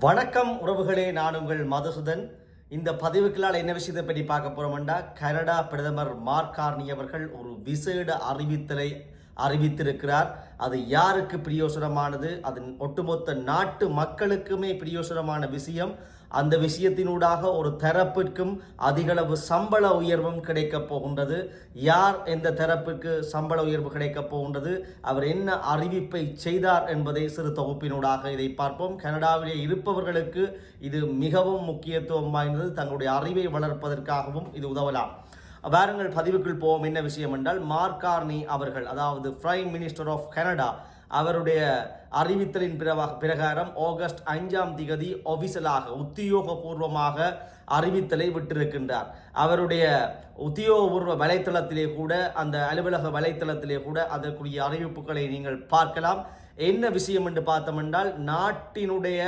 வணக்கம் உறவுகளே, நான் உங்கள் மதுசூதன். இந்த பதிவுகளால் என்ன விஷயத்தை பற்றி பார்க்க போறோம்னா, கனடா பிரதமர் மார்க் கார்னி அவர்கள் ஒரு விசேட அறிவித்தலை அறிவித்திருக்கிறார். அது யாருக்கு பிரயோசனமானது? அது ஒட்டுமொத்த நாட்டு மக்களுக்குமே பிரயோசனமான விஷயம். அந்த விஷயத்தினூடாக ஒரு தரப்பிற்கும் அதிகளவு சம்பள உயர்வும் கிடைக்கப் போகின்றது. யார் எந்த தரப்பிற்கு சம்பள உயர்வு கிடைக்கப் போகின்றது, அவர் என்ன அறிவிப்பை செய்தார் என்பதை சிறு தொகுப்பினூடாக இதை பார்ப்போம். கனடாவிலே இருப்பவர்களுக்கு இது மிகவும் முக்கியத்துவம் வாய்ந்தது. தங்களுடைய அறிவை வளர்ப்பதற்காகவும் இது உதவலாம். வாருங்கள் பதிவுக்குள் போவோம். என்ன விஷயம் என்றால், மார்க் கார்னி அவர்கள், அதாவது பிரைம் மினிஸ்டர் ஆஃப் கனடா, அவருடைய அறிவித்தலின் பிரகாரம் ஆகஸ்ட் 5 ஒபிஷியலாக உத்தியோகபூர்வமாக அறிவித்தலை விட்டிருக்கின்றார். அவருடைய உத்தியோகபூர்வ வலைத்தளத்திலே கூட, அந்த அலுவலக வலைத்தளத்திலே கூட அதற்குரிய அறிவிப்புகளை நீங்கள் பார்க்கலாம். என்ன விஷயம் என்று பார்த்தோம், நாட்டினுடைய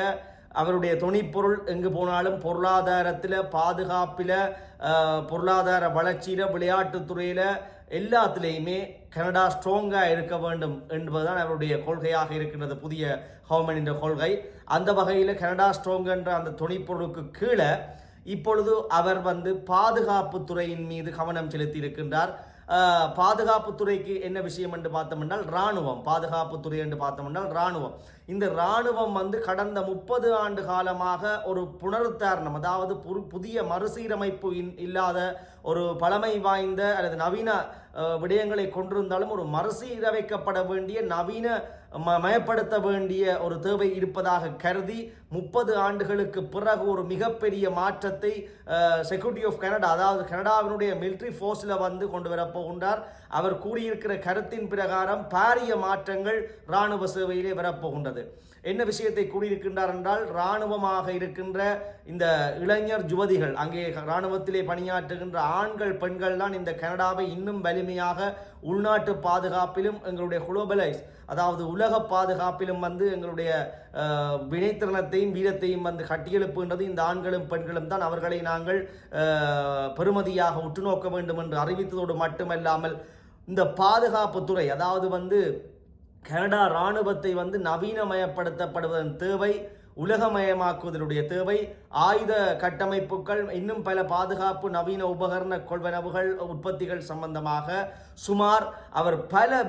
அவருடைய துணிப்பொருள் எங்கு போனாலும் பொருளாதாரத்தில், பாதுகாப்பில், பொருளாதார வளர்ச்சியில், விளையாட்டுத்துறையில் எல்லாத்திலேயுமே கனடா ஸ்ட்ராங்காக இருக்க வேண்டும் என்பதுதான் அவருடைய கொள்கையாக இருக்கின்றது, புதிய கவர்மெண்ட் கொள்கை. அந்த வகையில் கனடா ஸ்ட்ராங் என்ற அந்த துணிப்பொருளுக்கு கீழே இப்பொழுது அவர் பாதுகாப்பு துறையின் மீது கவனம் செலுத்தி இருக்கின்றார். பாதுகாப்புத்துறைக்கு என்ன விஷயம் என்று பார்த்தோம்னால், இராணுவம். பாதுகாப்புத்துறை என்று பார்த்தோம்னால் இராணுவம். இந்த இராணுவம் கடந்த 30 ஆண்டு காலமாக ஒரு புனருத்தாரணம், அதாவது புதிய மறுசீரமைப்பு இல்லாத, ஒரு பழமை வாய்ந்த அல்லது நவீன விடயங்களை கொண்டிருந்தாலும் ஒரு மறுசீரமைக்கப்பட வேண்டிய, நவீன மயப்படுத்த வேண்டிய ஒரு தேவை இருப்பதாக கருதி 30 ஆண்டுகளுக்கு பிறகு ஒரு மிகப்பெரிய மாற்றத்தை செக்யூரிட்டி ஆஃப் கனடா, அதாவது கனடாவினுடைய மிலிட்ரி ஃபோர்ஸில் கொண்டு வரப்போகின்றார். அவர் கூறியிருக்கிற கருத்தின் பிரகாரம் பாரிய மாற்றங்கள் இராணுவ சேவையிலே வரப்போகின்றது. என்ன விஷயத்தை கூறியிருக்கின்றார் என்றால், இராணுவமாக இருக்கின்ற இந்த இளைஞர் யுவதிகள், அங்கே இராணுவத்திலே பணியாற்றுகின்ற ஆண்கள் பெண்கள் தான் இந்த கனடாவை இன்னும் வலிமையாக உள்நாட்டு பாதுகாப்பிலும், எங்களுடைய குளோபலைஸ், அதாவது உலக பாதுகாப்பிலும் எங்களுடைய வினைத்திறனத்தையும் வீரத்தையும் கட்டியெழுப்புகின்றது இந்த ஆண்களும் பெண்களும் தான். அவர்களை நாங்கள் பெருமதியாக உற்று நோக்க வேண்டும் என்று அறிவித்ததோடு மட்டுமல்லாமல், இந்த பாதுகாப்புத்துறை, அதாவது கனடா இராணுவத்தை நவீனமயப்படுத்தப்படுவதன் தேவை, உலகமயமாக்குவதனுடைய தேவை, ஆயுத கட்டமைப்புகள், இன்னும் பல பாதுகாப்பு நவீன உபகரண கொள்வனவுகள், உற்பத்திகள் சம்பந்தமாக சுமார் அவர் பல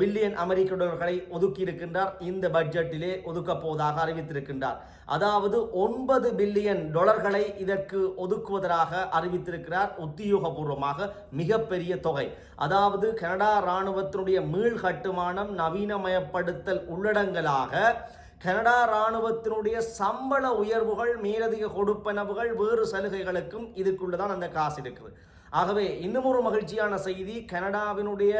பில்லியன் அமெரிக்க டாலர்களை ஒதுக்கி இருக்கின்றார். இந்த பட்ஜெட்டிலே ஒதுக்கப் போவதாக அறிவித்திருக்கின்றார். அதாவது 9 பில்லியன் டாலர்களை இதற்கு ஒதுக்குவதாக அறிவித்திருக்கிறார். உத்தியோகபூர்வமாக மிகப்பெரிய தொகை. அதாவது கனடா இராணுவத்தினுடைய மீள் கட்டுமானம், நவீனமயப்படுத்தல் உள்ளடங்கலாக கனடா இராணுவத்தினுடைய சம்பள உயர்வுகள், மேலதிக கொடுப்பனவுகள், வேறு சலுகைகளுக்கும் இதுக்குள்ளதான் அந்த காசு இருக்குது. ஆகவே இன்னும் ஒரு மகிழ்ச்சியான செய்தி, கனடாவினுடைய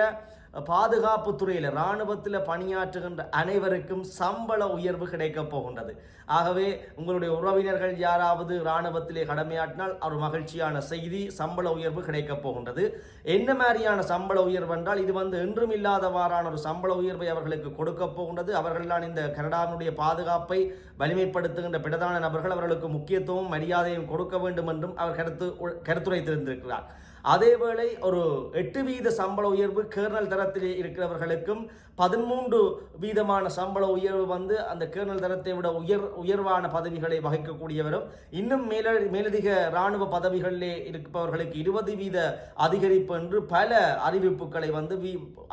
பாதுகாப்பு துறையில், இராணுவத்தில் பணியாற்றுகின்ற அனைவருக்கும் சம்பள உயர்வு கிடைக்கப் போகின்றது. ஆகவே உங்களுடைய உறவினர்கள் யாராவது இராணுவத்திலே கடமையாற்றினால் ஒரு மகிழ்ச்சியான செய்தி, சம்பள உயர்வு கிடைக்கப் போகின்றது. என்ன மாதிரியான சம்பள உயர்வு என்றால், இது என்றும் இல்லாதவாறான ஒரு சம்பள உயர்வை அவர்களுக்கு கொடுக்க போகின்றது. அவர்கள்தான் இந்த கனடாவினுடைய பாதுகாப்பை வலிமைப்படுத்துகின்ற பிரதான நபர்கள். அவர்களுக்கு முக்கியத்துவம், மரியாதையும் கொடுக்க வேண்டும் என்றும் அவர் கருத்துரைத்திருந்திருக்கிறார். அதேவேளை ஒரு 8% சம்பள உயர்வு கேர்னல் தரத்தில் இருக்கிறவர்களுக்கும், 13% சம்பள உயர்வு அந்த கேர்னல் தரத்தை விட உயர்வான பதவிகளை வகிக்கக்கூடியவரும், இன்னும் மேலதிக இராணுவ பதவிகளிலே இருப்பவர்களுக்கு 20% அதிகரிப்பு என்று பல அறிவிப்புகளை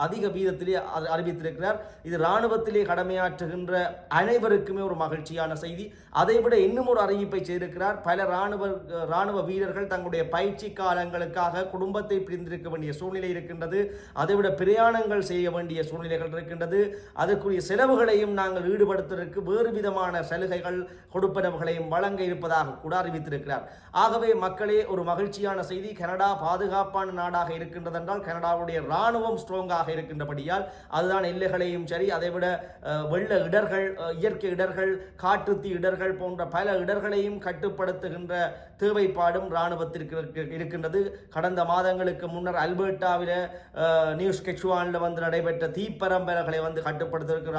அதிக வீதத்திலே அறிவித்திருக்கிறார். இது இராணுவத்திலே கடமையாற்றுகின்ற அனைவருக்குமே ஒரு மகிழ்ச்சியான செய்தி. அதைவிட இன்னும் ஒரு அறிவிப்பை செய்திருக்கிறார். பல இராணுவ வீரர்கள் தங்களுடைய பயிற்சி காலங்களுக்காக குடும்பத்தை பிரிந்திருக்க வேண்டிய சூழ்நிலை இருக்கின்றது. அதைவிட பிரயாணங்கள் செய்ய வேண்டிய சூழ்நிலைகள் இருக்கின்றது. அதற்குரிய செலவுகளையும் நாங்கள் ஈடுபடுத்துவதற்கு வேறு விதமான சலுகைகள், கொடுப்பனவுகளையும் வழங்க இருப்பதாக கூட அறிவித்திருக்கிறார். ஆகவே மக்களே, ஒரு மகிழ்ச்சியான செய்தி. கனடா பாதுகாப்பான நாடாக இருக்கின்றது என்றால் கனடாவுடைய இராணுவம் ஸ்ட்ராங்காக இருக்கின்றபடியால் அதுதான் எல்லைகளையும் சரி, அதைவிட வெள்ள இடர்கள், இயற்கை இடர்கள், காட்டுத்தீ இடர்கள் போன்ற பல இடர்களையும் கட்டுப்படுத்துகின்ற தேவைப்பாடும் இராணுவத்திற்கு இருக்கின்றது. கடந்த மாதங்களுக்கு முன்னர் அல்பர்டாவில், நியூ ஸ்கெட்சுவானில் நடைபெற்ற தீப்பரம்பரைகளை கட்டுப்படுத்துவதற்கு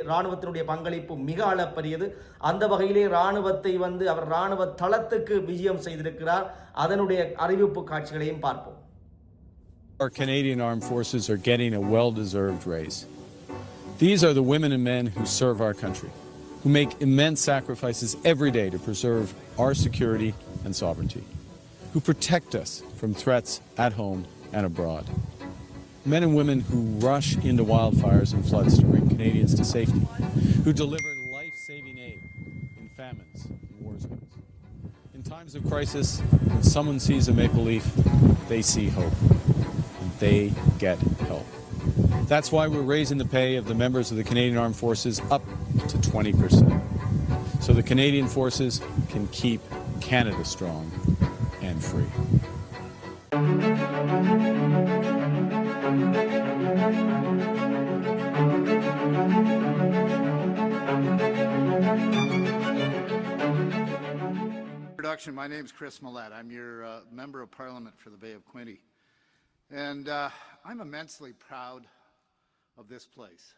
இராணுவத்தினுடைய பங்களிப்பு மிக அளப்பரியது. அந்த வகையிலே இராணுவத்தை அவர் இராணுவ தளத்துக்கு விஜயம் செய்திருக்கிறார். அதனுடைய அறிவிப்பு காட்சிகளையும் பார்ப்போம். Our Canadian Armed Forces are getting a well-deserved raise. These are the women and men who serve our country. who make immense sacrifices every day to preserve our security and sovereignty, who protect us from threats at home and abroad. Men and women who rush into wildfires and floods to bring Canadians to safety, who deliver life-saving aid in famines and war zones. In times of crisis, when someone sees a maple leaf, they see hope, and they get help. That's why we're raising the pay of the members of the Canadian Armed Forces up to 20%, so the Canadian Forces can keep Canada strong and free. My name's Chris Millett. I'm your Member of Parliament for the Bay of Quinte. And I'm immensely proud of this place.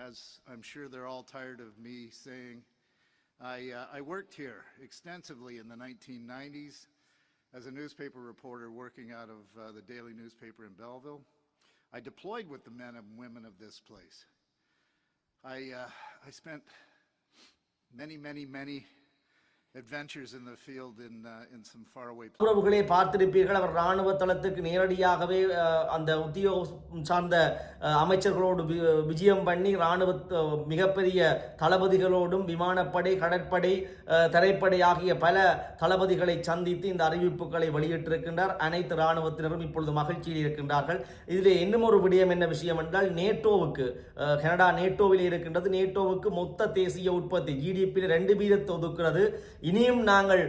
As I'm sure they're all tired of me saying, I worked here extensively in the 1990s as a newspaper reporter working out of the daily newspaper in Belleville. I deployed with the men and women of this place. I spent many adventures in the field in some faraway places. உறவுகளே பார்த்திருப்பீர்கள், அவர் இராணுவ தளத்துக்கு நேரடியாகவே அந்த உத்தியோகம் சார்ந்த அமைச்சர்களோடு விஜயம் பண்ணி இராணுவ மிகப்பெரிய தளபதிகளோடும் விமானப்படை, கடற்படை, தரைப்படை ஆகிய பல தளபதிகளை சந்தித்து இந்த அறிவிப்புகளை வெளியிட்டிருக்கின்றார். அனைத்து இராணுவத்தினரும் இப்பொழுது மகிழ்ச்சியில் இருக்கின்றார்கள். இதில் இன்னும் ஒரு விடயம் என்ன விஷயம் என்றால், நேட்டோவுக்கு கனடா நேட்டோவில் இருக்கின்றது. நேட்டோவுக்கு மொத்த தேசிய உற்பத்தி GDP 2% ஒதுக்குறது. இனியும் நாங்கள்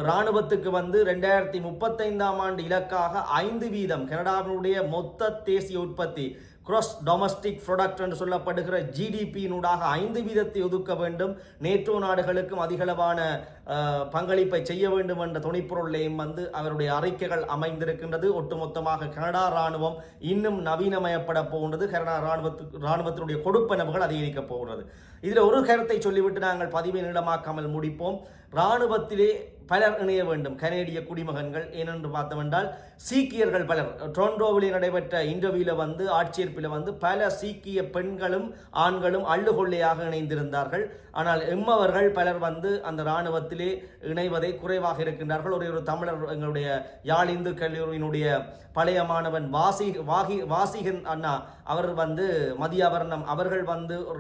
இராணுவத்துக்கு 2035ஆம் ஆண்டு இலக்காக 5% கனடாவினுடைய மொத்த தேசிய உற்பத்தி கிராஸ் டொமஸ்டிக் ப்ராடக்ட் என்று சொல்லப்படுகிற GDP-னூடாக 5% ஒதுக்க வேண்டும். நேட்டோ நாடுகளுக்கும் அதிகளவான பங்களிப்பை செய்ய வேண்டும் என்ற துணைப்பொருளையும் அவருடைய அறிக்கைகள் அமைந்திருக்கின்றது. ஒட்டுமொத்தமாக கனடா இராணுவம் இன்னும் நவீனமயப்பட போகின்றது. கனடா இராணுவத்தினுடைய கொடுப்பனவுகள் அதிகரிக்கப் போகிறது. இதில் ஒரு கருத்தை சொல்லிவிட்டு நாங்கள் பதிவை நீளமாக்காமல் முடிப்போம். இராணுவத்திலே பலர் இணைய வேண்டும், கனேடிய குடிமகன்கள். ஏனென்று பார்த்தோம்னால் சீக்கியர்கள் பலர் டொரண்டோவில் நடைபெற்ற இன்டர்வியூவில் ஆட்சேர்ப்பில் பல சீக்கிய பெண்களும் ஆண்களும் அள்ளுகொள்ளையாக இணைந்திருந்தார்கள். ஆனால் எம்மவர்கள் பலர் அந்த இராணுவத்திலே இணைவதை குறைவாக இருக்கின்றார்கள். ஒரு தமிழர், எங்களுடைய யாழ் இந்து கல்லூரியினுடைய பழைய மாணவன் வாசிகன் அண்ணா, அவர் மதியாபரணம் அவர்கள்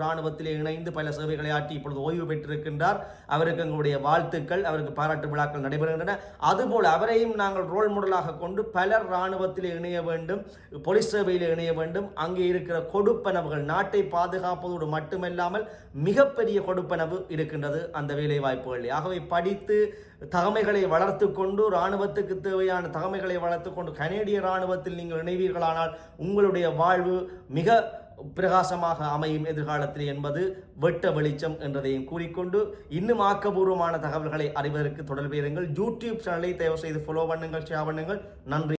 இராணுவத்திலே இணைந்து பல சேவைகளை ஆற்றி இப்பொழுது ஓய்வு பெற்றிருக்கின்றார். அவருக்கு எங்களுடைய வாழ்த்துக்கள், அவருக்கு பாராட்டு விழாக்கள் நடைபெறுகின்றன. அதுபோல் அவரையும் நாங்கள் ரோல் மாடலாக கொண்டு பலர் இராணுவத்தில் இணைய வேண்டும், போலீஸ் சேவையில் இணைய வேண்டும். அங்கே இருக்கிற கொடுப்பனவுகள் நாட்டை பாதுகாப்பதோடு மட்டுமல்லாமல் மிகப்பெரிய கொடுப்பனவு இருக்கின்றது அந்த வேலை வாய்ப்புகள். ஆகவே படித்து தகமைகளை வளர்த்து கொண்டு இராணுவத்துக்கு தேவையான தகமைகளை வளர்த்து கொண்டு கனேடிய இராணுவத்தில் நீங்கள் இணைவீர்களானால் உங்களுடைய வாழ்வு மிக பிரகாசமாக அமையும் எதிர்காலத்தில் என்பது வெட்ட வெளிச்சம் என்றதையும் கூறிக்கொண்டு, இன்னும் ஆக்கபூர்வமான தகவல்களை அறிவதற்கு தொடர்பு இருங்கள். யூடியூப் சேனலை தயவு செய்து ஃபாலோ பண்ணுங்கள், ஷேர் பண்ணுங்கள். நன்றி.